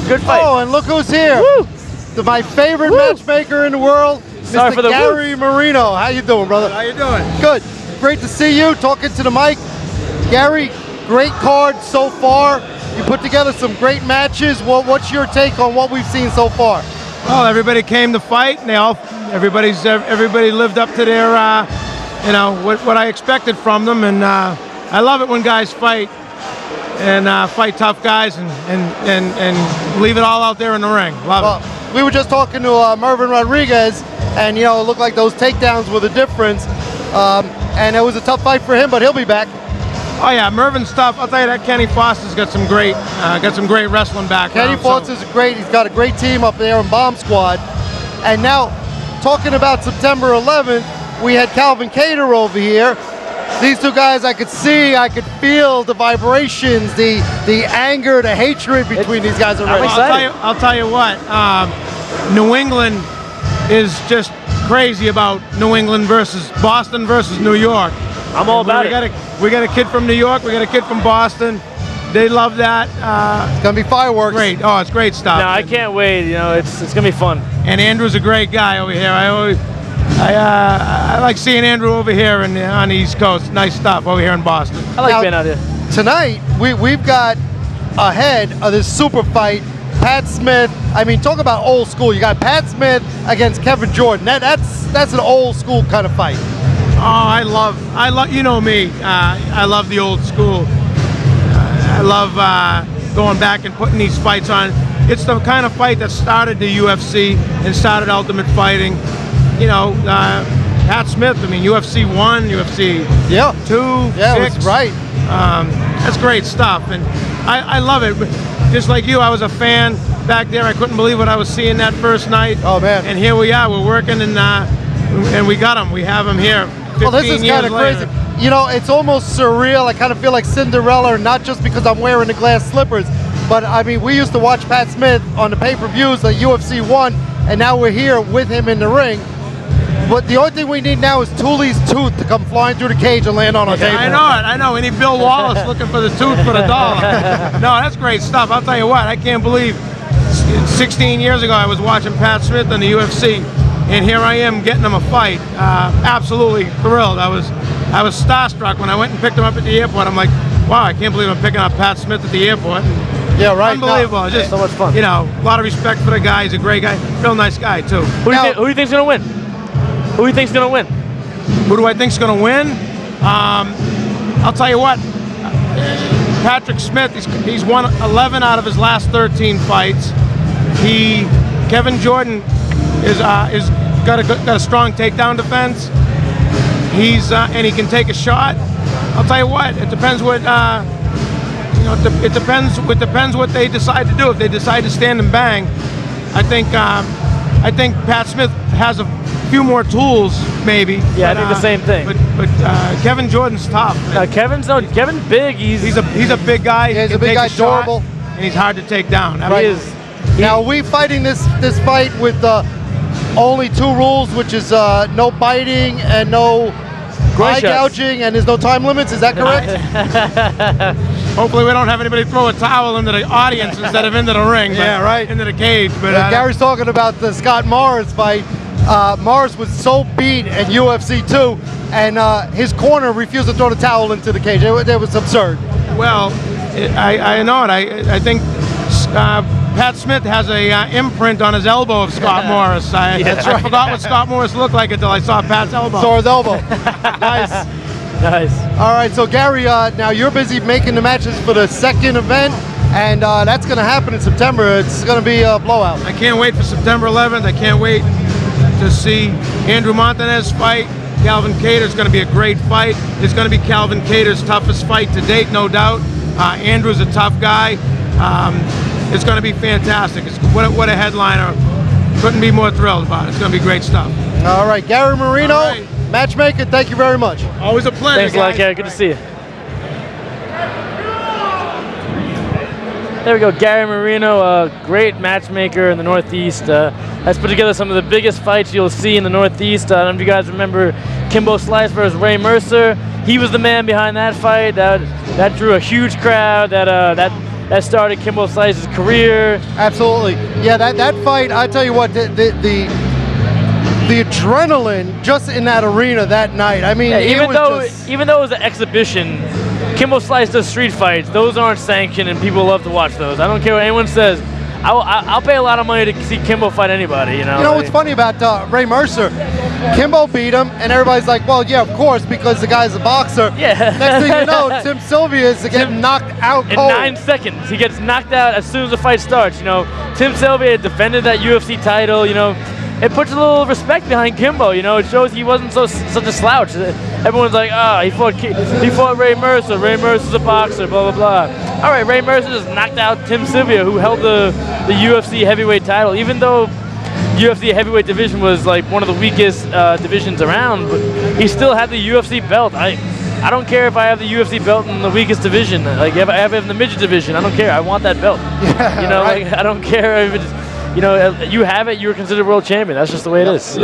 Good fight. Oh, and look who's here. Woo! My favorite matchmaker in the world, Sorry Mr. for the Gary Marino. How you doing, brother? How you doing? Good. Great to see you. Talking to the mic. Gary, great card so far. You put together some great matches. What's your take on what we've seen so far? Well, everybody came to fight, and everybody lived up to their, you know, what I expected from them, and I love it when guys fight and fight tough guys and leave it all out there in the ring. Love it. We were just talking to Mervin Rodriguez, and you know, it looked like those takedowns were the difference, and it was a tough fight for him, but he'll be back. Oh yeah, Mervin's tough. I'll tell you that Kenny Foster's got some great wrestling background. Kenny Foster's great. He's got a great team up there in Bomb Squad. And now, talking about September 11th, we had Calvin Kattar over here. These two guys, I could see, I could feel the vibrations, the anger, the hatred between these guys already. I'll tell you what, New England is just crazy about New England versus Boston versus New York. I'm all about it. We got a kid from New York, we got a kid from Boston. They love that. It's gonna be fireworks. Great. Oh, it's great stuff. No, I can't wait. You know, it's gonna be fun. And Andrew's a great guy over here. I like seeing Andrew over here on the East Coast. Nice stuff over here in Boston. I like being out here. Tonight, we've got ahead of this super fight, Pat Smith. I mean, talk about old school. You got Pat Smith against Kevin Jordan. That's an old school kind of fight. Oh, I love, you know me, I love the old school. I love going back and putting these fights on. It's the kind of fight that started the UFC and started Ultimate Fighting. You know, Pat Smith, I mean, UFC 1, UFC 2, yeah, 6. Right. That's great stuff, and I love it. Just like you, I was a fan back there. I couldn't believe what I was seeing that first night. Oh, man. And here we are, we're working, and we got him. We have him here. Well, this is kind of crazy. You know, it's almost surreal. I kind of feel like Cinderella, not just because I'm wearing the glass slippers, but I mean, we used to watch Pat Smith on the pay-per-views like UFC 1, and now we're here with him in the ring. But the only thing we need now is Thule's tooth to come flying through the cage and land on our table. I know. We need Bill Wallace looking for the tooth for the dollar. No, that's great stuff. I'll tell you what, I can't believe 16 years ago I was watching Pat Smith on the UFC, and here I am getting him a fight. Absolutely thrilled. I was starstruck when I went and picked him up at the airport. I'm like, wow, I can't believe I'm picking up Pat Smith at the airport. Yeah, right. Unbelievable. No, just so much fun. You know, a lot of respect for the guy. He's a great guy. Real nice guy too. Who do you think's gonna win? Who do you think's gonna win? Who do I think's gonna win? I'll tell you what. Patrick Smith. He's won 11 out of his last 13 fights. Kevin Jordan is got a strong takedown defense. And he can take a shot. I'll tell you what. It depends what. You know, it depends what they decide to do. If they decide to stand and bang, I think Pat Smith has a few more tools, maybe. Yeah, I think the same thing. But Kevin Jordan's tough. Kevin's big. He's a big guy. Yeah, he's a big guy, durable, and he's hard to take down. He is. Now, are we fighting this fight with only 2 rules, which is no biting and no eye gouging, and there's no time limits? Is that correct? Hopefully we don't have anybody throw a towel into the audience instead of into the ring. Yeah, right. Into the cage. But Gary's talking about the Scott Morris fight. Morris was so beat at UFC 2, and his corner refused to throw the towel into the cage. It was absurd. Well, I know it. I think Pat Smith has a imprint on his elbow of Scott Morris. I forgot what Scott Morris looked like until I saw Pat's elbow. Saw his elbow. Nice. Nice. All right, so Gary, now you're busy making the matches for the second event, and that's going to happen in September. It's going to be a blowout. I can't wait for September 11th. I can't wait to see Andrew Montanez fight. Calvin Kattar's going to be a great fight. It's going to be Calvin Kattar's toughest fight to date, no doubt. Andrew's a tough guy. It's going to be fantastic. What a headliner. Couldn't be more thrilled about it. It's going to be great stuff. All right, Gary Marino, Matchmaker, thank you very much. Always a pleasure. Thanks a lot, Gary. Good to see you. There we go, Gary Marino, a great matchmaker in the Northeast. Has put together some of the biggest fights you'll see in the Northeast. I don't know if you guys remember Kimbo Slice versus Ray Mercer. He was the man behind that fight. That drew a huge crowd. That that started Kimbo Slice's career. Absolutely. Yeah, that fight, I tell you what, the adrenaline just in that arena that night. I mean, Yeah, even though it was an exhibition, Kimbo Slice does street fights. Those aren't sanctioned, and people love to watch those. I don't care what anyone says. I'll pay a lot of money to see Kimbo fight anybody. You know what's funny about Ray Mercer? Kimbo beat him, and everybody's like, well, yeah, of course, because the guy's a boxer. Yeah. Next thing you know, Tim Sylvia is getting knocked out cold. In 9 seconds. He gets knocked out as soon as the fight starts. You know, Tim Sylvia defended that UFC title. You know, it puts a little respect behind Kimbo. You know, it shows he wasn't such a slouch. Everyone's like, he fought Ray Mercer. Ray Mercer's a boxer. Blah blah blah. All right, Ray Mercer just knocked out Tim Sylvia, who held the UFC heavyweight title, even though UFC heavyweight division was like one of the weakest divisions around, but he still had the UFC belt. I don't care if I have the UFC belt in the weakest division. Like if I have it in the midget division, I don't care. I want that belt. Yeah, you know, right. like I don't care if it's, you know, you have it, you're considered world champion. That's just the way it is.